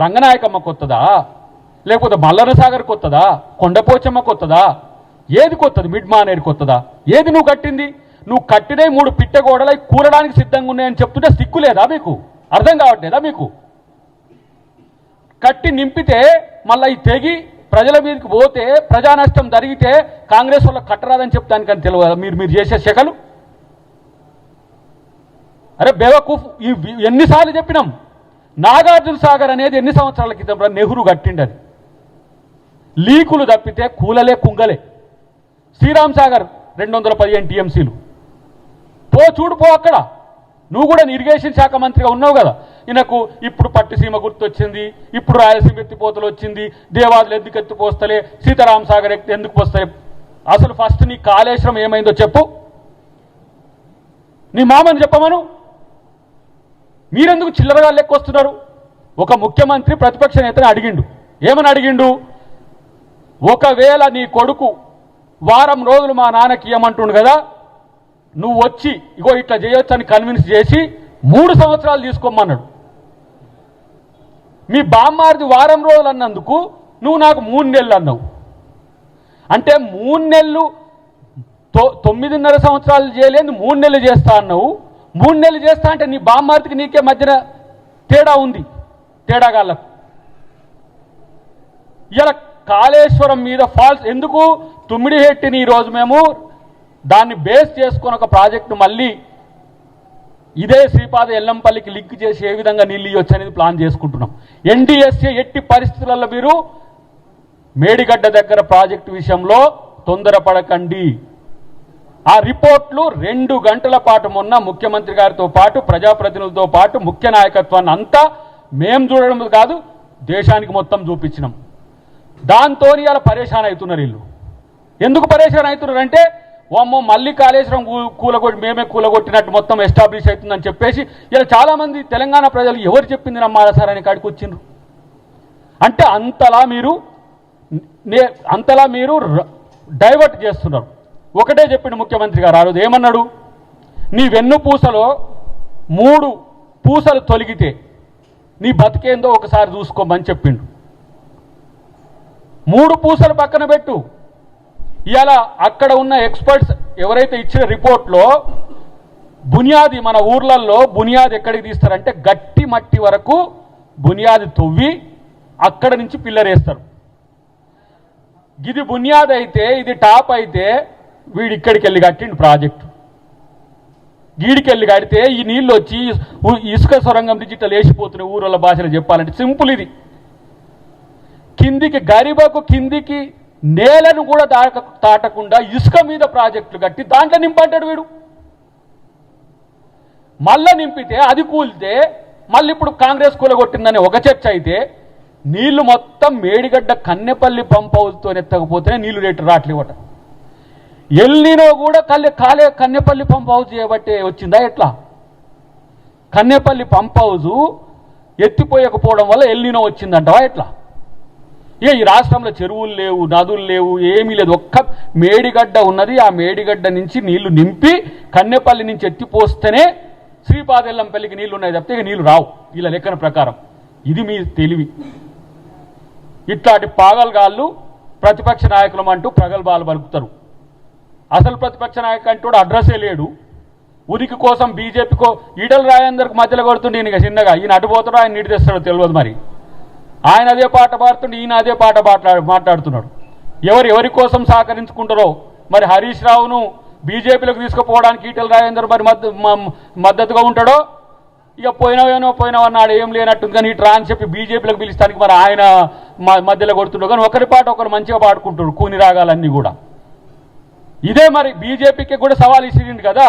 రంగనాయకమ్మ కొత్తదా, లేకపోతే మల్లన్న సాగర్ కొత్తదా, కొండపోచమ్మ కొత్తదా, ఏది కొత్తది? మిడ్ మానేరు కొత్తదా? ఏది నువ్వు కట్టింది? నువ్వు కట్టినే 3 పిట్టగోడలు కూలడానికి సిద్ధంగా ఉన్నాయని చెప్తుంటే సిక్కు లేదా మీకు? అర్థం కావట్లేదా మీకు? కట్టి నింపితే మళ్ళీ తెగి ప్రజల మీదకి పోతే ప్రజా నష్టం జరిగితే కాంగ్రెస్ వాళ్ళ కట్టరాదని చెప్తానికని తెలియదు మీరు చేసే శకలు. అరే బేవకూఫ్, ఎన్నిసార్లు చెప్పినాం? నాగార్జున సాగర్ అనేది ఎన్ని సంవత్సరాల క్రితం నెహ్రూ కట్టిండది. లీకులు తప్పితే కూలలే కుంగలే. శ్రీరామ్ సాగర్ 215 టీఎంసీలు. చూడు పో అక్కడ. నువ్వు కూడా ఇరిగేషన్ శాఖ మంత్రిగా ఉన్నావు కదా. ఈయనకు ఇప్పుడు పట్టిసీమ గుర్తొచ్చింది, ఇప్పుడు రాయలసీమ ఎత్తిపోతలు వచ్చింది, దేవాదులు ఎందుకు ఎత్తిపోస్తలే, సీతారాం సాగర్ ఎందుకు పోస్తలే. అసలు ఫస్ట్ నీ కాళేశ్వరం ఏమైందో చెప్పు. నీ మామని చెప్పమను. మీరెందుకు చిల్లరగా లెక్కొస్తున్నారు? ఒక ముఖ్యమంత్రి ప్రతిపక్ష నేతని అడిగిండు. ఏమని అడిగిండు? ఒకవేళ నీ కొడుకు వారం రోజులు మా నాన్నకి ఇవ్వమంటుండు కదా, నువ్వు వచ్చి ఇగో ఇట్లా చేయొచ్చు అని కన్విన్స్ చేసి 3 సంవత్సరాలు తీసుకోమన్నాడు. మీ బామ్మారిది వారం రోజులు అన్నందుకు నువ్వు నాకు 3 నెలలు అన్నావు. అంటే 3 నెలలు 9.5 సంవత్సరాలు చేయలేదు, 3 నెలలు చేస్తా అన్నావు. 3 నెలలు చేస్తా అంటే నీ బామ్మారిదికి నీకే మధ్యన తేడా ఉంది. తేడాగాళ్ళకు ఇలా కాళేశ్వరం మీద ఫాల్స్ ఎందుకు? తుమ్మిడిహెట్టిని ఈరోజు మేము దాన్ని బేస్ చేసుకొని ఒక ప్రాజెక్టు మళ్ళీ ఇదే శ్రీపాద ఎల్లంపల్లికి లింక్ చేసి ఏ విధంగా నీళ్ళు ఇవ్వచ్చు అనేది ప్లాన్ చేసుకుంటున్నాం. ఎన్డీఎస్ఏ ఎట్టి పరిస్థితులలో మీరు మేడిగడ్డ దగ్గర ప్రాజెక్టు విషయంలో తొందరపడకండి. ఆ రిపోర్ట్లు 2 గంటల పాటు మొన్న ముఖ్యమంత్రి గారితో పాటు ప్రజాప్రతినిధులతో పాటు ముఖ్య నాయకత్వాన్ని అంతా మేం చూడడం కాదు, దేశానికి మొత్తం చూపించినాం. దాంతో ఇలా పరేషాన్ అవుతున్నారు వీళ్ళు. ఎందుకు పరేషాన్ అవుతున్నారు అంటే, వామ్మో మళ్ళీ కాళేశ్వరం కూలగొట్టి మేమే కూలగొట్టినట్టు మొత్తం ఎస్టాబ్లిష్ అవుతుందని చెప్పేసి ఇలా చాలామంది తెలంగాణ ప్రజలు ఎవరు చెప్పింది నమ్మాలా సార్ అని కాడికి వచ్చిండ్రు. అంటే అంతలా మీరు డైవర్ట్ చేస్తున్నారు. ఒకటే చెప్పిండు ముఖ్యమంత్రి గారు ఆ రోజు. ఏమన్నాడు? నీ వెన్ను పూసలో 3 పూసలు తొలగితే నీ బతికేందో ఒకసారి చూసుకోమని చెప్పిండు. 3 పూసలు పక్కన పెట్టు. ఇవాళ అక్కడ ఉన్న ఎక్స్పర్ట్స్ ఎవరైతే ఇచ్చిన రిపోర్ట్లో బునియాది మన ఊర్లలో బునియాది ఎక్కడికి తీస్తారంటే గట్టి మట్టి వరకు బునియాది తవ్వి అక్కడ నుంచి పిల్లర్ వేస్తారు. ఇది బునియాది అయితే, ఇది టాప్ అయితే వీడి ఇక్కడికి వెళ్ళి కట్టిండు ప్రాజెక్టు. గీడికెళ్ళి కడితే ఈ నీళ్ళు వచ్చి ఇసుక సొరంగం డిజిటల్ వేసిపోతున్నాయి. ఊళ్ళ భాషలో చెప్పాలంటే సింపుల్. ఇది కిందికి గరిబకు కిందికి నేలను కూడా దాటకుండా ఇసుక మీద ప్రాజెక్టులు కట్టి దాంట్లో నింపంటాడు వీడు. మళ్ళా నింపితే అది కూలితే మళ్ళీ ఇప్పుడు కాంగ్రెస్ కూలగొట్టిందని ఒక చర్చ అయితే, నీళ్లు మొత్తం మేడిగడ్డ కన్నెపల్లి పంప్ హౌస్తో ఎత్తకపోతేనే నీళ్లు రేటు రావట్లేవట. ఎల్లినో కూడా కన్నెపల్లి పంప్ హౌస్ చేయబట్టే వచ్చిందా ఎట్లా? కన్నెపల్లి పంప్ హౌజు ఎత్తిపోయకపోవడం వల్ల ఎల్లినో వచ్చిందంటవా ఎట్లా? ఇక ఈ రాష్ట్రంలో చెరువులు లేవు, నదులు లేవు, ఏమీ లేదు. ఒక్క మేడిగడ్డ ఉన్నది. ఆ మేడిగడ్డ నుంచి నీళ్లు నింపి కన్నెపల్లి నుంచి ఎత్తిపోస్తేనే శ్రీపాదెల్లంపల్లికి నీళ్లు ఉన్నాయి తప్పితే ఇక నీళ్లు రావు వీళ్ళ లెక్కన ప్రకారం. ఇది మీ తెలివి. ఇట్లాంటి పాగల్గాళ్ళు ప్రతిపక్ష నాయకులం అంటూ ప్రగల్భాలు పలుకుతారు. అసలు ప్రతిపక్ష నాయకు అంటూ అడ్రస్సే లేడు. ఉనికి కోసం బీజేపీకో ఈటల రాజేందర్కి మధ్యలో కొడుతుండే ఈయన చిన్నగా. ఈయన అడ్డుపోతాడో ఆయన నీటి తెస్తాడో తెలియదు. మరి ఆయన అదే పాట పాడుతుండే, ఈయన అదే పాట మాట్లాడుతున్నాడు. ఎవరి కోసం సహకరించుకుంటారో మరి. హరీష్ రావును బీజేపీలోకి తీసుకుపోవడానికి ఈటల రాజేందర్ మరి మద్దతుగా ఉంటాడో, ఇక పోయినవన్నాడు ఏం లేనట్టుంది. కానీ ఇట్లా అని చెప్పి బీజేపీలోకి పిలుస్తానికి మరి ఆయన మధ్యలో కొడుతుండో. కానీ ఒకరి పాట ఒకరు మంచిగా పాడుకుంటాడు కూని రాగాలన్నీ కూడా. ఇదే మరి బీజేపీకి కూడా సవాల్ ఇచ్చింది కదా.